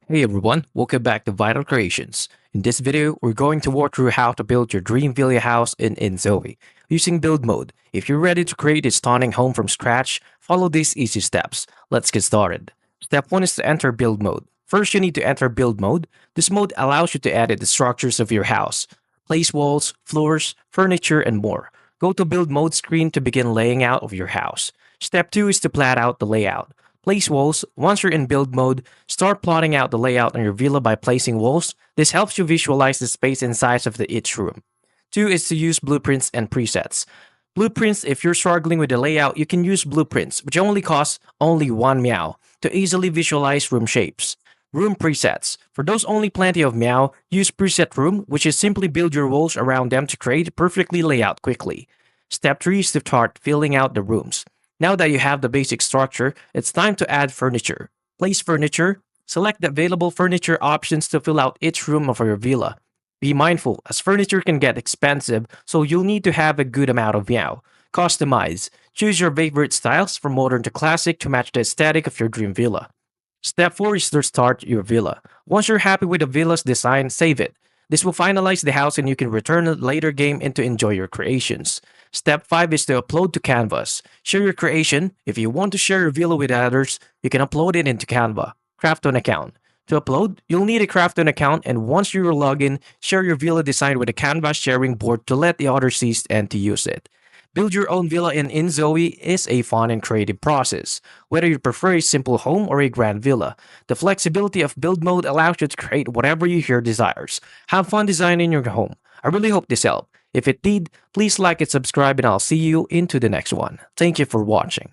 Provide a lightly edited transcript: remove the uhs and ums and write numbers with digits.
Hey everyone, welcome back to Vital Creations. In this video, we're going to walk through how to build your dream villa house in Inzoi using build mode. If you're ready to create a stunning home from scratch, follow these easy steps. Let's get started. Step 1 is to enter build mode. First, you need to enter build mode. This mode allows you to edit the structures of your house. Place walls, floors, furniture, and more. Go to build mode screen to begin laying out of your house. Step 2 is to plan out the layout. Place walls. Once you're in build mode, start plotting out the layout on your villa by placing walls. This helps you visualize the space and size of each room. 2 is to use blueprints and presets. Blueprints, if you're struggling with the layout, you can use blueprints, which only costs only 1 meow to easily visualize room shapes. Room presets. For those only plenty of meow, use preset room, which is simply build your walls around them to create a perfectly layout quickly. Step 3 is to start filling out the rooms. Now that you have the basic structure, it's time to add furniture. Place furniture. Select the available furniture options to fill out each room of your villa. Be mindful, as furniture can get expensive, so you'll need to have a good amount of meow. Customize. Choose your favorite styles from modern to classic to match the aesthetic of your dream villa. Step 4 is to start your villa. Once you're happy with the villa's design, save it. This will finalize the house and you can return it later game and to enjoy your creations. Step 5 is to upload to Canvas. Share your creation. If you want to share your villa with others, you can upload it into Canva. Craft on account. To upload, you'll need a craft on account, and once you're logged in, share your villa design with a Canvas sharing board to let the others see and to use it. Build your own villa in Inzoi is a fun and creative process, whether you prefer a simple home or a grand villa. The flexibility of build mode allows you to create whatever your desires. Have fun designing your home. I really hope this helped. If it did, please like and subscribe and I'll see you into the next one. Thank you for watching.